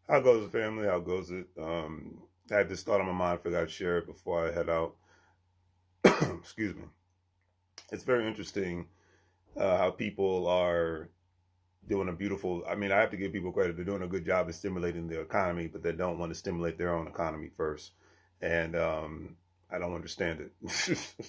How goes the family? How goes it? I had this thought on my mind. I forgot to share it before I head out. Excuse me. It's very interesting how people are doing a beautiful. I mean, I have to give people credit. They're doing a good job of stimulating the economy, but they don't want to stimulate their own economy first. And I don't understand it.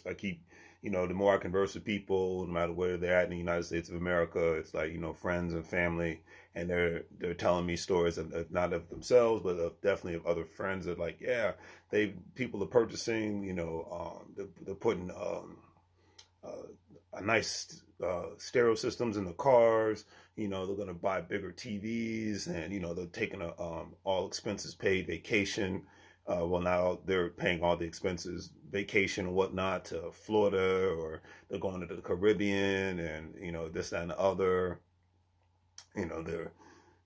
I keep, the more I converse with people, no matter where they're at in the United States of America, it's like friends and family, and they're telling me stories of not of themselves, but of definitely of other friends. That like, yeah, people are purchasing, they're putting a nice stereo systems in the cars. They're going to buy bigger TVs, and they're taking a all expenses paid vacation. Well, now they're paying all the expenses, vacation and whatnot, to Florida, or they're going to the Caribbean, and this that, and the other.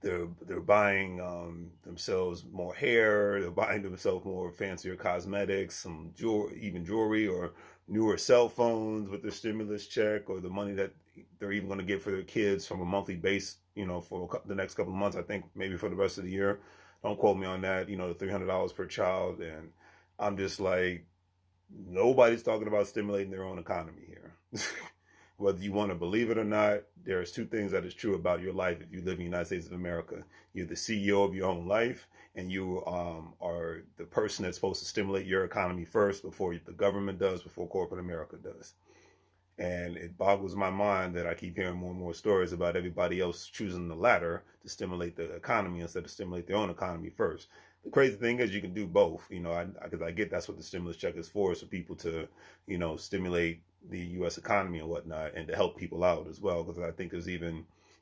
They're buying themselves more hair. They're buying themselves more fancier cosmetics, some even jewelry, or newer cell phones with their stimulus check, or the money that they're even going to get for their kids from a monthly base. For the next couple of months. I think maybe for the rest of the year. Don't quote me on that. The $300 per child, and I'm just like, nobody's talking about stimulating their own economy here. Whether you want to believe it or not, there's two things that is true about your life if you live in the United States of America. You're the CEO of your own life, and you are the person that's supposed to stimulate your economy first before the government does, before corporate America does. And it boggles my mind that I keep hearing more and more stories about everybody else choosing the latter to stimulate the economy instead of stimulate their own economy first. The crazy thing is you can do both, because I get that's what the stimulus check is for people to, stimulate the U.S. economy and whatnot, and to help people out as well. Because I think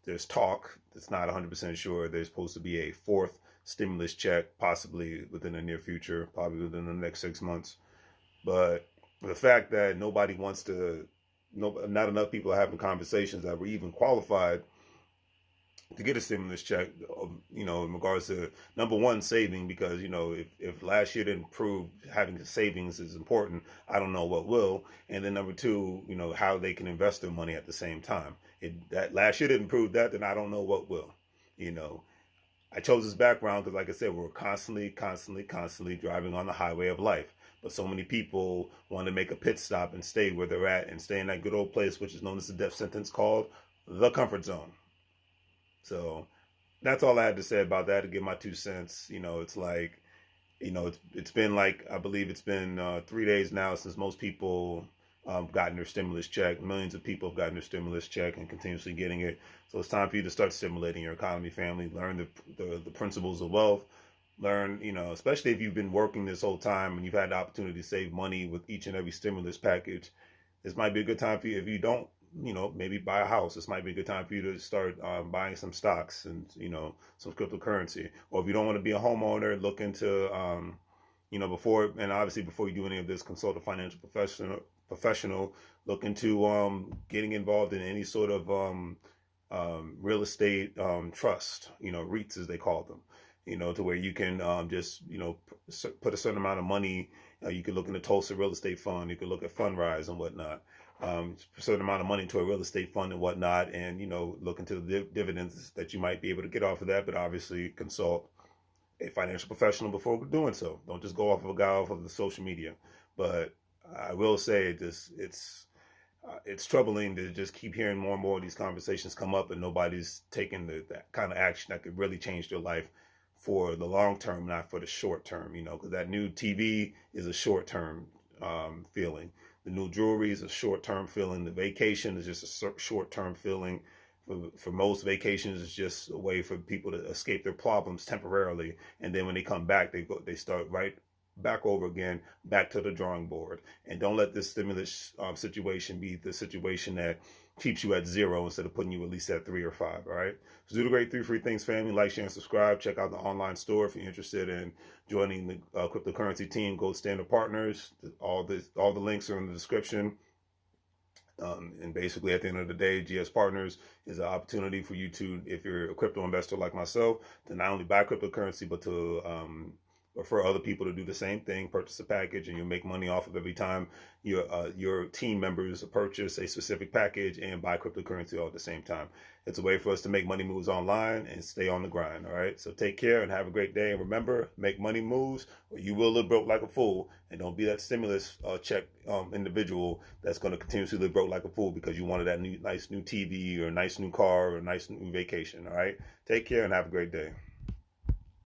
there's talk, it's not 100% sure, there's supposed to be a fourth stimulus check possibly within the near future, probably within the next 6 months. But the fact that nobody wants to, no, not enough people are having conversations that were even qualified to get a stimulus check, in regards to number one, saving, because, if last year didn't prove having savings is important, I don't know what will. And then number two, how they can invest their money at the same time. That last year didn't prove that, then I don't know what will. You know, I chose this background because, like I said, we're constantly driving on the highway of life. But so many people want to make a pit stop and stay where they're at and stay in that good old place, which is known as the death sentence, called the comfort zone. So that's all I had to say about that, to give my 2 cents. It's like, it's been like, I believe it's been 3 days now since most people gotten their stimulus check. Millions of people have gotten their stimulus check and continuously getting it. So it's time for you to start stimulating your economy, family. Learn the principles of wealth. Learn, especially if you've been working this whole time and you've had the opportunity to save money with each and every stimulus package. This might be a good time for you. If you don't, maybe buy a house. This might be a good time for you to start buying some stocks and, some cryptocurrency. Or if you don't want to be a homeowner, look into, before, and obviously before you do any of this, consult a financial professional. Look into getting involved in any sort of real estate trust, REITs as they call them, to where you can just, put a certain amount of money. You could look into Tulsa Real Estate Fund. You could look at Fundrise and whatnot. A certain amount of money to a real estate fund and whatnot, and look into the dividends that you might be able to get off of that. But obviously, consult a financial professional before doing so. Don't just go off of a guy off of the social media. But I will say this: it's troubling to just keep hearing more and more of these conversations come up, and nobody's taking that kind of action that could really change their life for the long term, not for the short term. Because that new TV is a short term feeling. The new jewelry is a short term feeling. The vacation is just a short term feeling. For most, vacations is just a way for people to escape their problems temporarily, and then when they come back, they start right back over again, back to the drawing board. And don't let this stimulus situation be the situation that keeps you at zero instead of putting you at least at 3 or 5. All right. So do the great 3 free things, family. Like, share, and subscribe. Check out the online store if you're interested in joining the cryptocurrency team, Gold Standard Partners. All the links are in the description. And basically, at the end of the day, GS Partners is an opportunity for you to, if you're a crypto investor like myself, to not only buy cryptocurrency, but to refer other people to do the same thing, purchase a package, and you'll make money off of every time your team members purchase a specific package and buy cryptocurrency all at the same time. It's a way for us to make money moves online and stay on the grind. All right. So take care and have a great day. And remember, make money moves or you will live broke like a fool. And don't be that stimulus check individual that's going to continuously live broke like a fool because you wanted that nice new TV or a nice new car or a nice new vacation. All right. Take care and have a great day.